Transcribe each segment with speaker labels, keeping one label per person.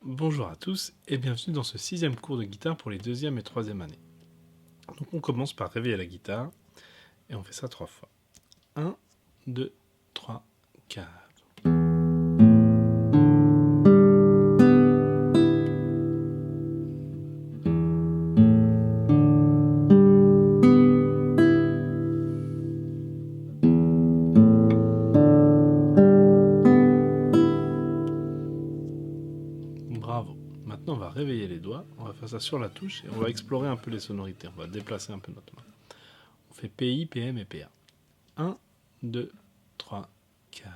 Speaker 1: Bonjour à tous et bienvenue dans ce 6e cours de guitare pour les 2e et 3e années. Donc on commence par réveiller la guitare et on fait ça 3 fois. 1, 2, 3, 4. Bravo. Maintenant on va réveiller les doigts, on va faire ça sur la touche et on va explorer un peu les sonorités, on va déplacer un peu notre main. On fait PI, PM et PA. 1, 2, 3, 4.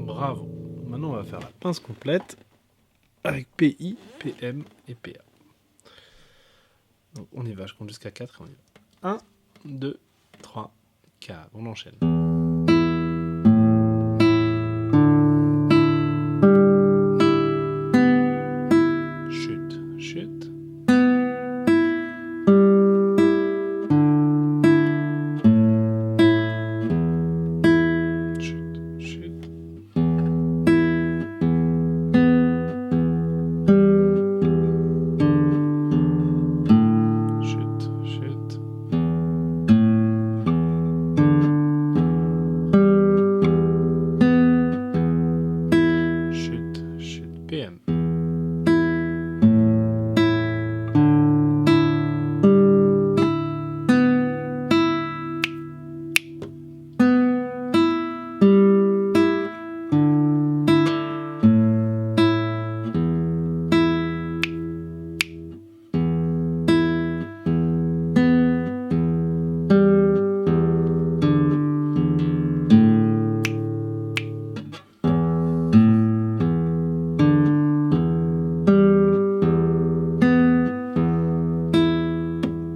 Speaker 1: Bravo. Maintenant on va faire la pince complète avec PI, PM et PA. Donc on y va, je compte jusqu'à 4 et on y va. 1, 2, 3, 4. On enchaîne. Chute, chute. Chute, chute. Chute, chute. Chute, chute, PM.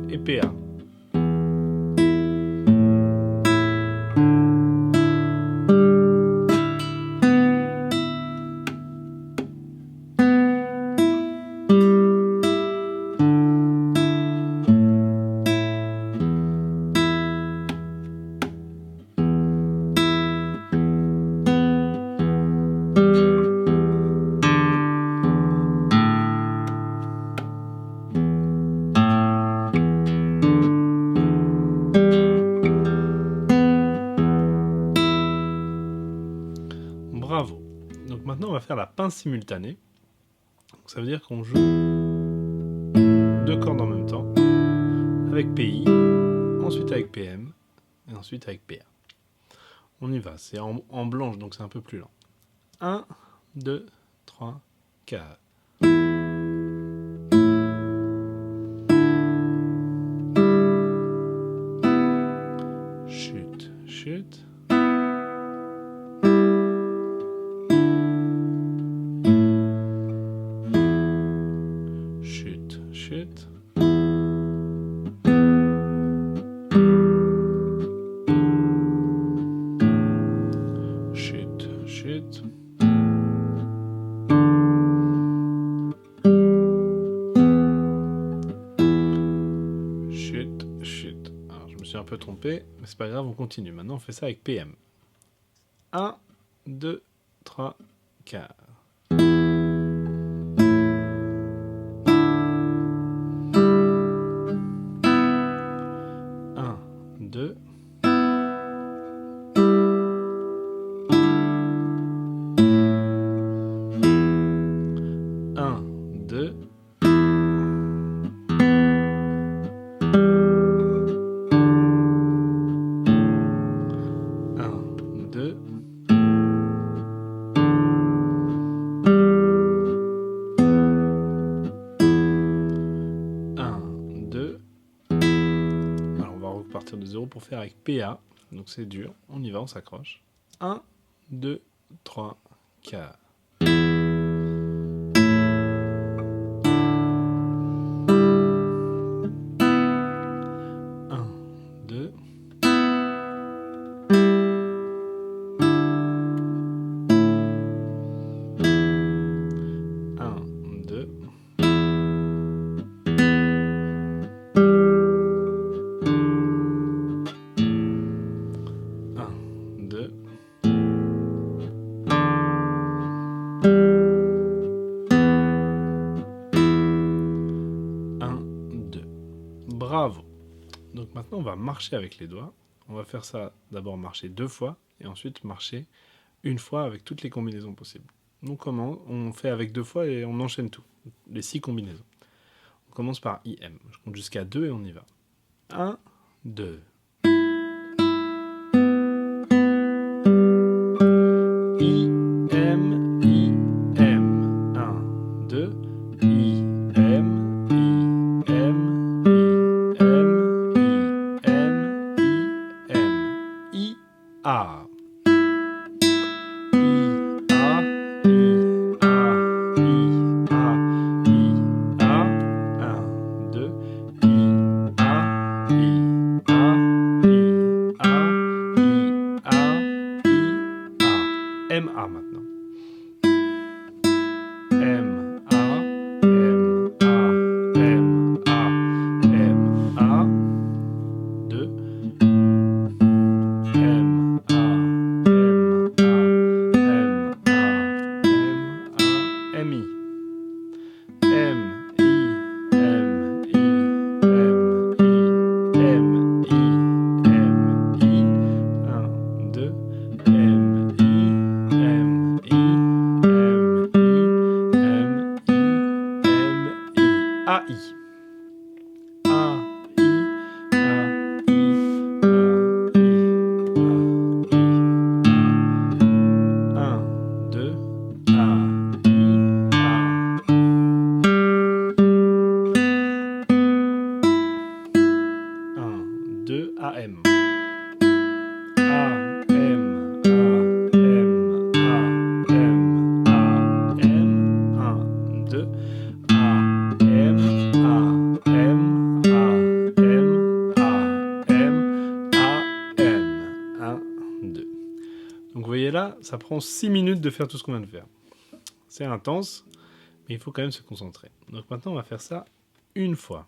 Speaker 1: Et PA. Bravo. Donc maintenant on va faire la pince simultanée. Donc ça veut dire qu'on joue 2 cordes en même temps, avec PI, ensuite avec PM, et ensuite avec PA. On y va, c'est en blanche, donc c'est un peu plus lent. 1, 2, 3, 4. Chute, chute. Chute, chute. Chute, chute. Chute, chute. Alors je me suis un peu trompé, mais c'est pas grave, on continue. Maintenant on fait ça avec PM. 1, 2, 3, 4. 1, 2. 1, 2. 1, 2. Alors on va repartir de 0 pour faire avec PA. Donc c'est dur. On y va, on s'accroche. 1, 2, 3, 4. 1, 2. 1, 2. 1, 2. 1, 2. Bravo. Donc maintenant, on va marcher avec les doigts. On va faire ça d'abord marcher 2 fois et ensuite marcher une fois avec toutes les combinaisons possibles. Donc comment on fait avec 2 fois et on enchaîne tout, les 6 combinaisons. On commence par IM. Je compte jusqu'à 2 et on y va. 1, 2. IM, IM. 1, 2. IM, IM, IM, IM, IM. IA. MA maintenant. MA, MA, MA, MA. 2. MA, MA, MA, MA, MI. AM. Donc vous voyez là, ça prend 6 minutes de faire tout ce qu'on vient de faire. C'est intense, mais il faut quand même se concentrer. Donc maintenant, on va faire ça une fois.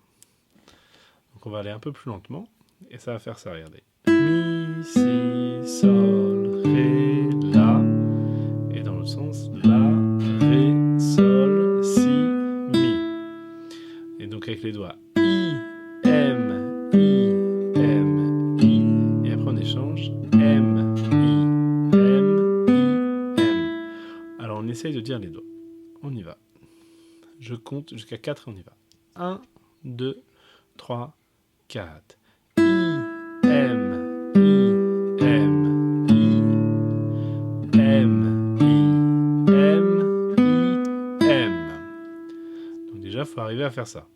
Speaker 1: Donc on va aller un peu plus lentement, et ça va faire ça, regardez. Mi, si, sol, ré, la. Et dans l'autre sens, la, ré, sol, si, mi. Et donc avec les doigts, I, M, I, M, I. Et après on échange, M, I, M, I, M. Alors on essaye de dire les doigts. On y va. Je compte jusqu'à 4 et on y va. 1, 2, 3, 4. I, M, I, M, I. M, I, M, I, M. Donc déjà, il faut arriver à faire ça.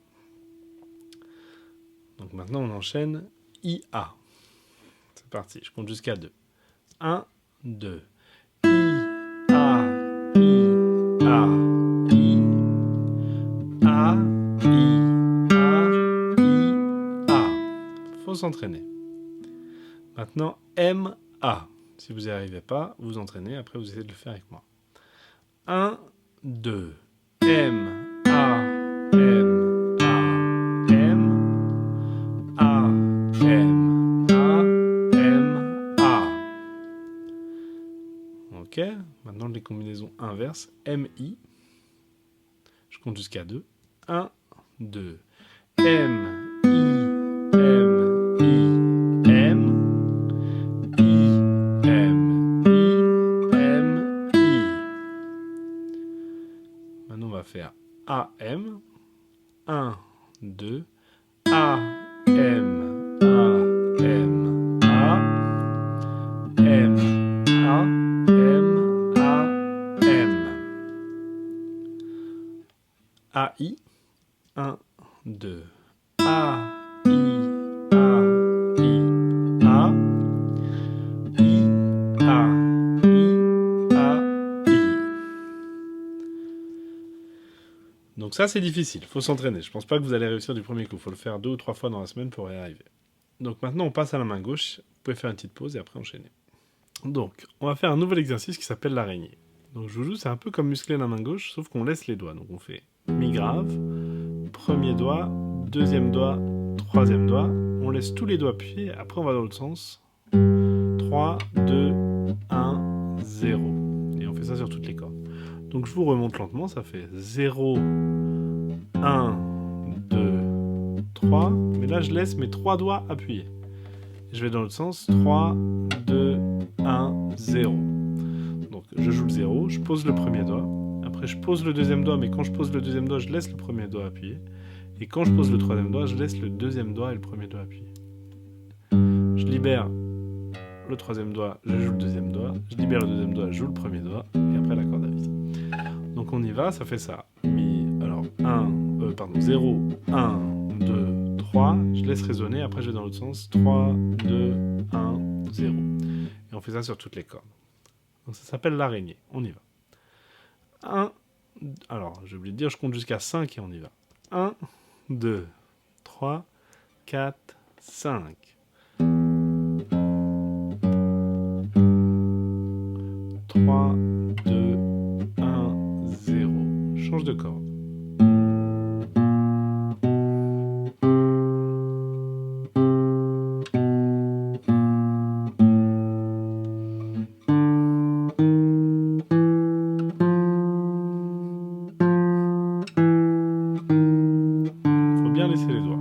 Speaker 1: Donc maintenant, on enchaîne IA. C'est parti, je compte jusqu'à 2. 1, 2. I, A, I, A, I. A, I, A, I, A. Faut s'entraîner. Maintenant, M, A. Si vous n'y arrivez pas, vous entraînez. Après, vous essayez de le faire avec moi. 1, 2. M, A, M, A, M. A, M, A, M, A. Ok. Maintenant, les combinaisons inverses. M, I. Je compte jusqu'à 2. 1, 2. M, I, M, I, M. Maintenant, on va faire AM. 1, 2. A, M, A, M, A. M, A, M, A, M. AI. 1, 2. A, I, A, I, A. Donc ça, c'est difficile. Il faut s'entraîner. Je pense pas que vous allez réussir du premier coup. Il faut le faire 2 ou 3 fois dans la semaine pour y arriver. Donc maintenant, on passe à la main gauche. Vous pouvez faire une petite pause et après enchaîner. Donc, on va faire un nouvel exercice qui s'appelle l'araignée. Donc je vous joue, c'est un peu comme muscler la main gauche, sauf qu'on laisse les doigts. Donc on fait mi grave, premier doigt, deuxième doigt, troisième doigt. On laisse tous les doigts appuyés. Après, on va dans l'autre sens. 3, 2, 1, 0. Et on fait ça sur toutes les cordes. Donc je vous remonte lentement, ça fait 0, 1, 2, 3. Mais là, je laisse mes 3 doigts appuyés. Je vais dans l'autre sens, 3, 2, 1, 0. Donc je joue le 0, je pose le premier doigt. Après, je pose le deuxième doigt, mais quand je pose le deuxième doigt, je laisse le premier doigt appuyé. Et quand je pose le troisième doigt, je laisse le deuxième doigt et le premier doigt appuyé. Je libère le troisième doigt, je joue le deuxième doigt. Je libère le deuxième doigt, je joue le premier doigt. Et après, la corde à vis. Donc on y va, ça fait ça. Alors 0, 1, 2, 3. Je laisse résonner, après je vais dans l'autre sens. 3, 2, 1, 0. Et on fait ça sur toutes les cordes. Donc ça s'appelle l'araignée. On y va. 1, alors j'ai oublié de dire, je compte jusqu'à 5 et on y va. 1, 2, 3, 4, 5. 3, 2, 1, 0. Change de corde. Faut bien laisser les doigts.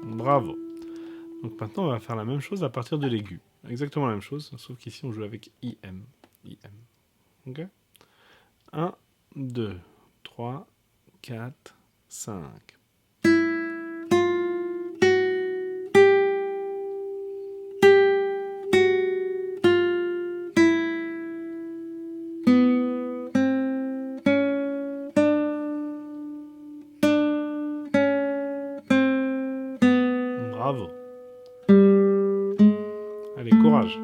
Speaker 1: Bravo. Donc maintenant, on va faire la même chose à partir de l'aigu. Exactement la même chose, sauf qu'ici, on joue avec IM. IM. Ok ? 1, 2, 3, 4, 5. Bravo. Allez, courage.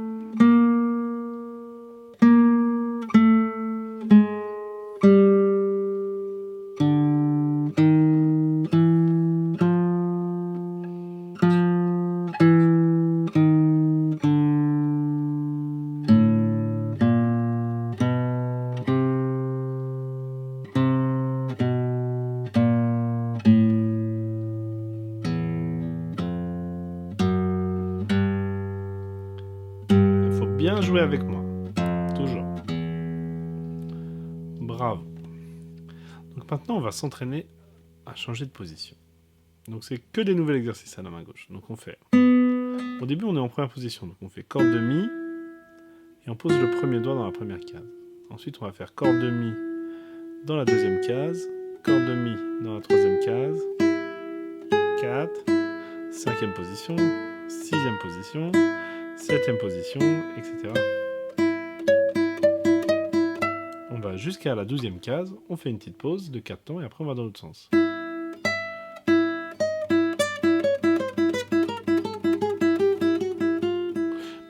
Speaker 1: Il faut bien jouer avec moi. Toujours. Bravo. Donc maintenant, on va s'entraîner à changer de position. Donc c'est que des nouveaux exercices à la main gauche. Donc on fait... Au début, on est en première position. Donc on fait corde de mi et on pose le premier doigt dans la première case. Ensuite, on va faire corde de mi dans la deuxième case, corde de mi dans la troisième case, 4, cinquième position, sixième position, septième position, etc. On va jusqu'à la 12e case, on fait une petite pause de 4 temps et après on va dans l'autre sens.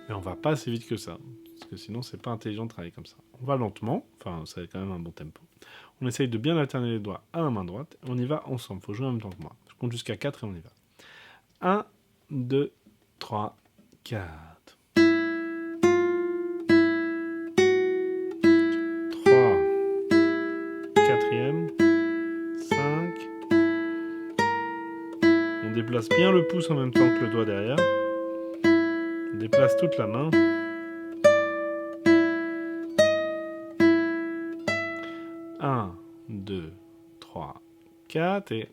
Speaker 1: Mais on va pas assez vite que ça, parce que sinon c'est pas intelligent de travailler comme ça. On va lentement, enfin c'est quand même un bon tempo. On essaye de bien alterner les doigts à la main droite, et on y va ensemble, faut jouer en même temps que moi. Je compte jusqu'à 4 et on y va. 1, 2, 3, 4. 3, quatrième, 5. On déplace bien le pouce en même temps que le doigt derrière. On déplace toute la main. 1, 2, 3, 4 et...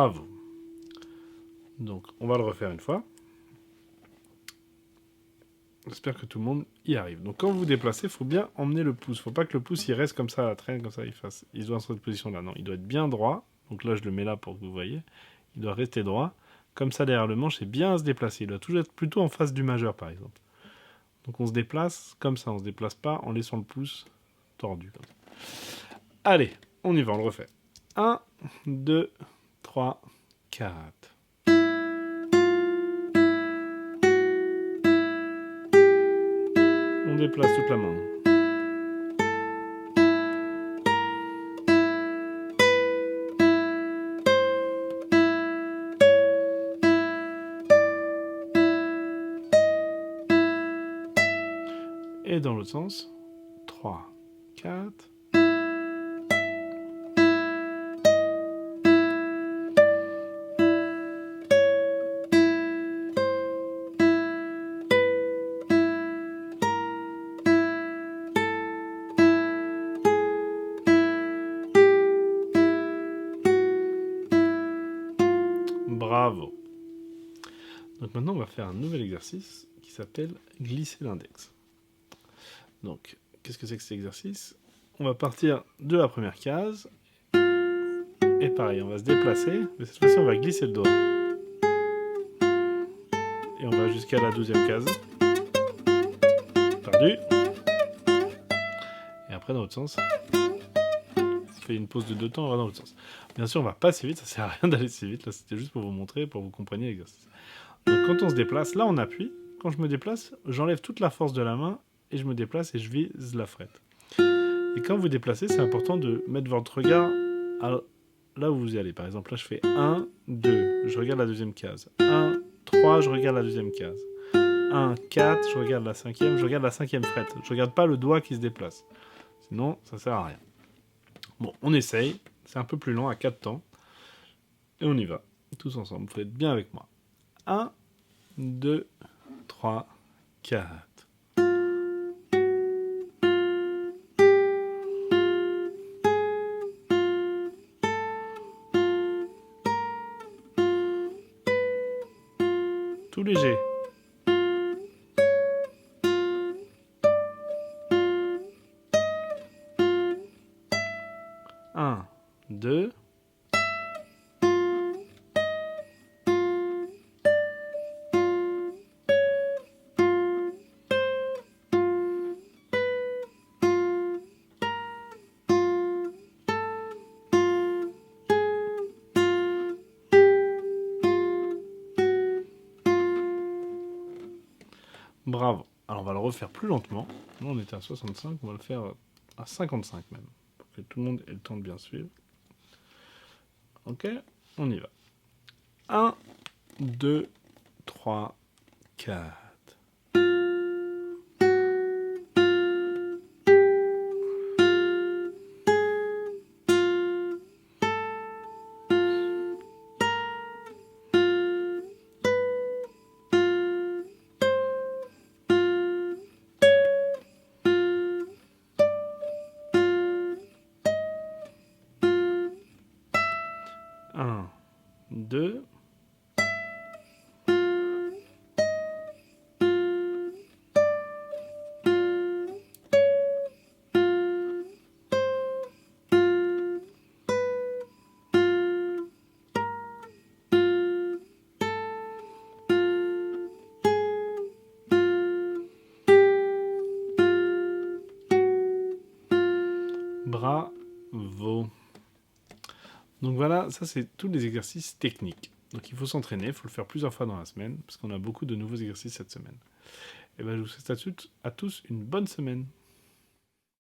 Speaker 1: Bravo. Donc, on va le refaire une fois. J'espère que tout le monde y arrive. Donc, quand vous vous déplacez, il faut bien emmener le pouce. Il ne faut pas que le pouce il reste comme ça à la traîne, comme ça, il doit être dans cette position-là. Non, il doit être bien droit. Donc là, je le mets là pour que vous voyez. Il doit rester droit. Comme ça, derrière le manche, et bien se déplacer. Il doit toujours être plutôt en face du majeur, par exemple. Donc, on se déplace comme ça. On ne se déplace pas en laissant le pouce tordu. Comme ça. Allez, on y va, on le refait. 1, 2, 3, 4. On déplace toute la main. Et dans l'autre sens, 3, 4. Bravo. Donc maintenant, on va faire un nouvel exercice qui s'appelle glisser l'index. Donc, qu'est-ce que c'est que cet exercice? On va partir de la première case. Et pareil, on va se déplacer. Mais cette fois-ci, on va glisser le doigt. Et on va jusqu'à la 12e case. Perdu. Et après, dans l'autre sens. On fait une pause de 2 temps, on va dans l'autre sens. Bien sûr, on va pas assez vite, ça sert à rien d'aller si vite. Là, c'était juste pour vous montrer, pour que vous compreniez l'exercice. Donc, quand on se déplace, là, on appuie. Quand je me déplace, j'enlève toute la force de la main et je me déplace et je vise la frette. Et quand vous déplacez, c'est important de mettre votre regard là où vous y allez. Par exemple, là, je fais 1, 2, je regarde la deuxième case. 1, 3, je regarde la deuxième case. 1, 4, je regarde la cinquième, je regarde la cinquième frette. Je regarde pas le doigt qui se déplace. Sinon, ça sert à rien. Bon, on essaye. C'est un peu plus lent, à 4 temps. Et on y va. Tous ensemble. Vous faites bien avec moi. 1, 2, 3, 4. Tout léger. 1, 2. Bravo. Alors on va le refaire plus lentement. Nous on était à 65, on va le faire à 55 même. Pour que tout le monde ait le temps de bien suivre. Ok, on y va. 1, 2, 3, 4. Un, deux. Bravo. Donc voilà, ça c'est tous les exercices techniques. Donc il faut s'entraîner, il faut le faire plusieurs fois dans la semaine, parce qu'on a beaucoup de nouveaux exercices cette semaine. Et bien je vous souhaite à tous une bonne semaine.